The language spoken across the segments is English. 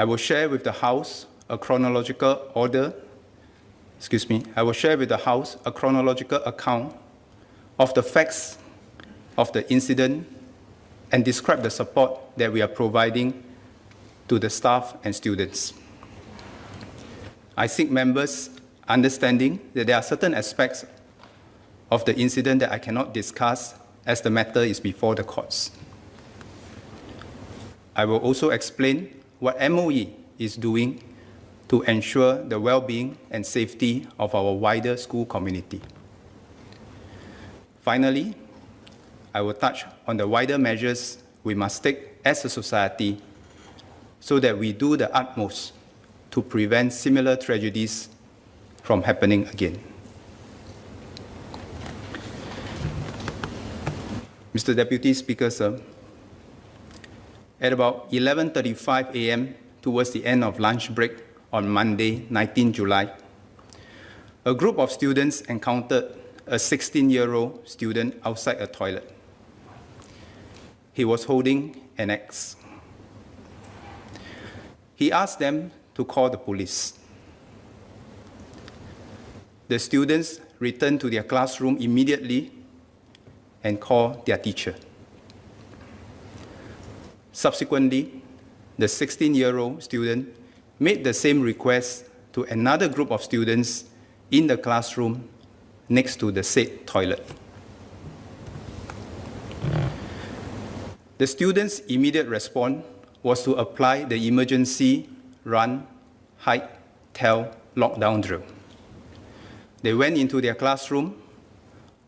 I will share with the House a chronological account of the facts of the incident and describe the support that we are providing to the staff and students. I seek members' understanding that there are certain aspects of the incident that I cannot discuss as the matter is before the courts. I will also explain what MOE is doing to ensure the well-being and safety of our wider school community. Finally, I will touch on the wider measures we must take as a society so that we do the utmost to prevent similar tragedies from happening again. Mr. Deputy Speaker, sir, at about 11:35 a.m., towards the end of lunch break on Monday, 19 July, a group of students encountered a 16-year-old student outside a toilet. He was holding an axe. He asked them to call the police. The students returned to their classroom immediately and called their teacher. Subsequently, the 16-year-old student made the same request to another group of students in the classroom next to the said toilet. The students' immediate response was to apply the emergency run, hide, tell, lockdown drill. They went into their classroom,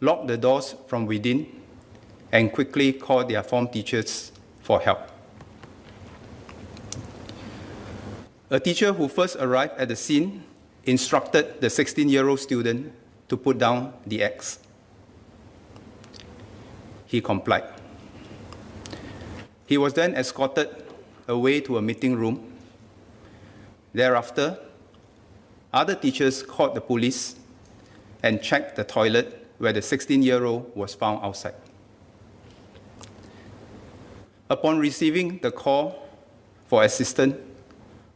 locked the doors from within, and quickly called their form teachers for help. A teacher who first arrived at the scene instructed the 16-year-old student to put down the axe. He complied. He was then escorted away to a meeting room. Thereafter, other teachers called the police and checked the toilet where the 16-year-old was found outside. Upon receiving the call for assistance,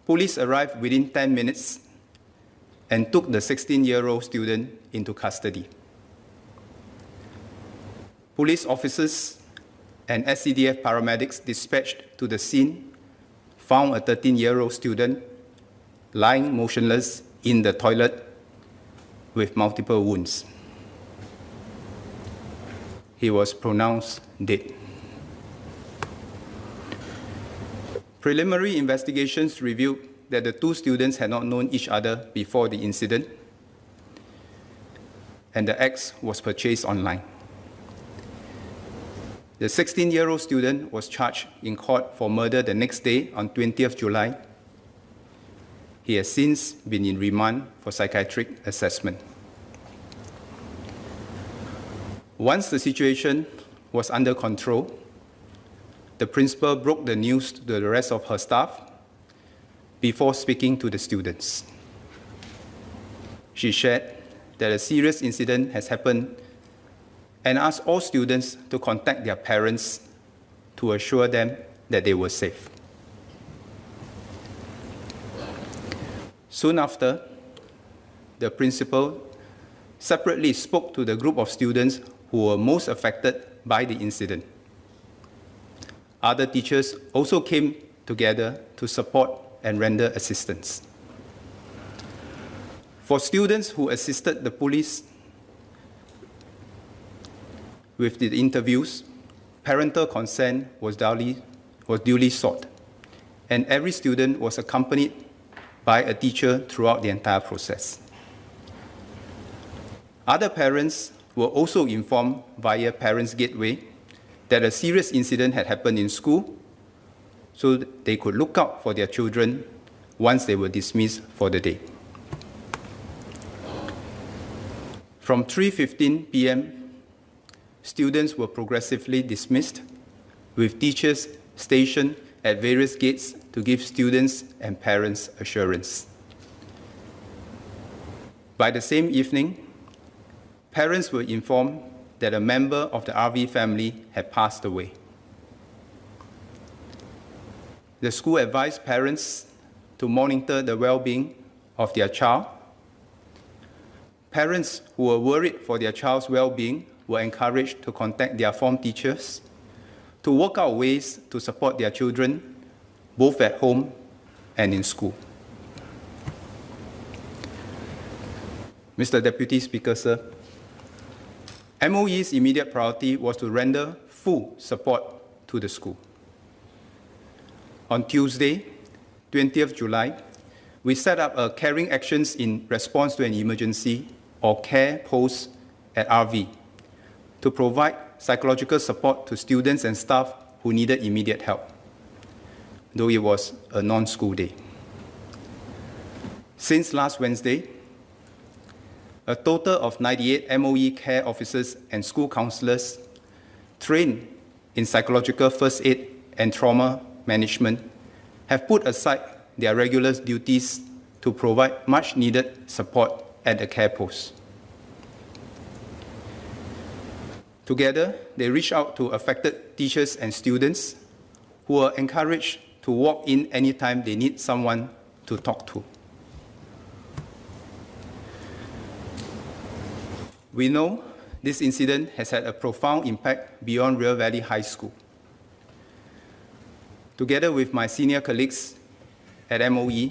police arrived within 10 minutes and took the 16-year-old student into custody. Police officers and SCDF paramedics dispatched to the scene found a 13-year-old student lying motionless in the toilet with multiple wounds. He was pronounced dead. Preliminary investigations revealed that the two students had not known each other before the incident, and the axe was purchased online. The 16-year-old student was charged in court for murder the next day on 20th July. He has since been in remand for psychiatric assessment. Once the situation was under control, the principal broke the news to the rest of her staff before speaking to the students. She shared that a serious incident has happened and asked all students to contact their parents to assure them that they were safe. Soon after, the principal separately spoke to the group of students who were most affected by the incident. Other teachers also came together to support and render assistance. For students who assisted the police with the interviews, parental consent was duly sought, and every student was accompanied by a teacher throughout the entire process. Other parents were also informed via Parents Gateway that a serious incident had happened in school, so they could look out for their children once they were dismissed for the day. From 3:15 p.m., students were progressively dismissed, with teachers stationed at various gates to give students and parents assurance. By the same evening, parents were informed that a member of the RV family had passed away. The school advised parents to monitor the well-being of their child. Parents who were worried for their child's well-being were encouraged to contact their form teachers to work out ways to support their children, both at home and in school. Mr. Deputy Speaker, sir, MOE's immediate priority was to render full support to the school. On Tuesday, 20th July, we set up a Caring Actions in Response to an Emergency, or CARE post at RV to provide psychological support to students and staff who needed immediate help, though it was a non-school day. Since last Wednesday, a total of 98 MOE care officers and school counselors trained in psychological first aid and trauma management have put aside their regular duties to provide much-needed support at the care post. Together, they reach out to affected teachers and students who are encouraged to walk in anytime they need someone to talk to. We know this incident has had a profound impact beyond River Valley High School. Together with my senior colleagues at MOE,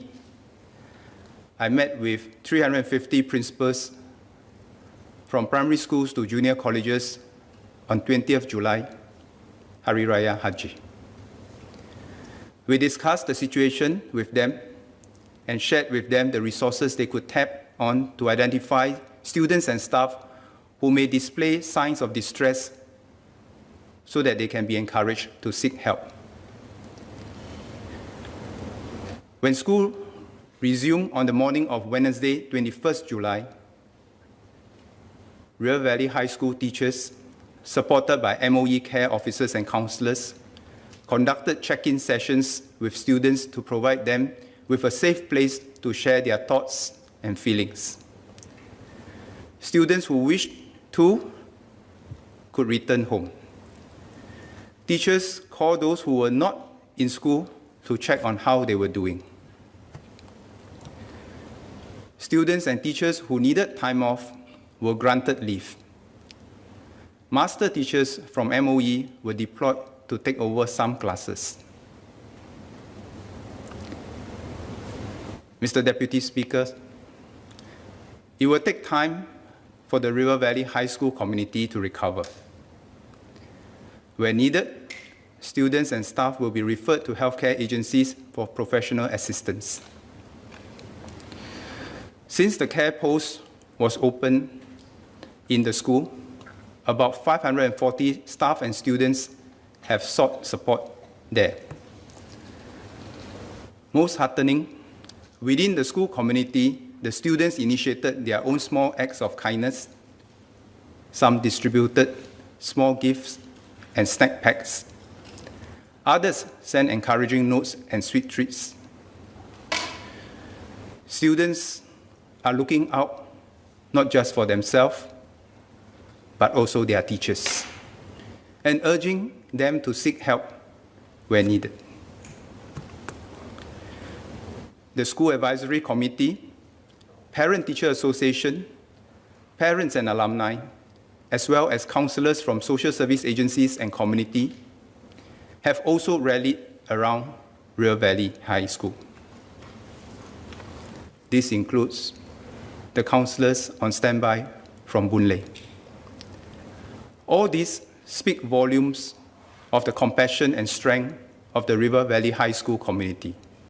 I met with 350 principals from primary schools to junior colleges on 20th July, Hari Raya Haji. We discussed the situation with them and shared with them the resources they could tap on to identify students and staff who may display signs of distress so that they can be encouraged to seek help. When school resumed on the morning of Wednesday, 21st July, River Valley High School teachers, supported by MOE care officers and counselors, conducted check-in sessions with students to provide them with a safe place to share their thoughts and feelings. Students who wished to could return home. Teachers called those who were not in school to check on how they were doing. Students and teachers who needed time off were granted leave. Master teachers from MOE were deployed to take over some classes. Mr. Deputy Speaker, it will take time for the River Valley High School community to recover. Where needed, students and staff will be referred to healthcare agencies for professional assistance. Since the care post was open in the school, about 540 staff and students have sought support there. Most heartening, within the school community, the students initiated their own small acts of kindness. Some distributed small gifts and snack packs. Others sent encouraging notes and sweet treats. Students are looking out not just for themselves, but also their teachers, and urging them to seek help where needed. The School Advisory Committee, Parent-Teacher Association, parents and alumni, as well as counselors from social service agencies and community, have also rallied around River Valley High School. This includes the counselors on standby from Boon Lay. All these speak volumes of the compassion and strength of the River Valley High School community.